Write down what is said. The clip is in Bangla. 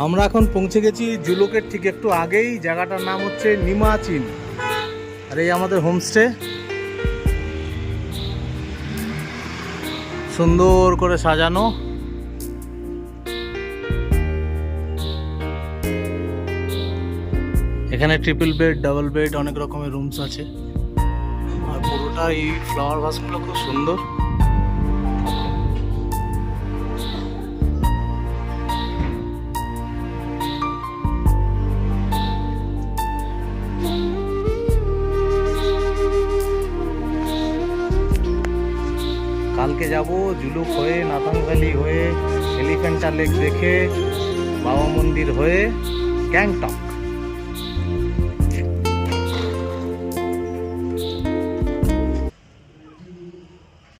আমরা এখন পৌঁছে গেছি জুলুকের ঠিক একটু আগেই। জায়গাটার নাম হচ্ছে নিমাচিন। আর এই আমাদের হোমস্টে, সুন্দর করে সাজানো। এখানে ট্রিপল বেড, ডাবল বেড, অনেক রকমের রুমস আছে। আর পুরোটা এই ফ্লাওয়ার ভাসগুলো খুব সুন্দর। কালকে যাব জুলুক হয়ে, নাতাং ভ্যালি হয়ে, এলিফ্যান্টা লেক দেখে, বাবা মন্দির হয়ে গ্যাংটক।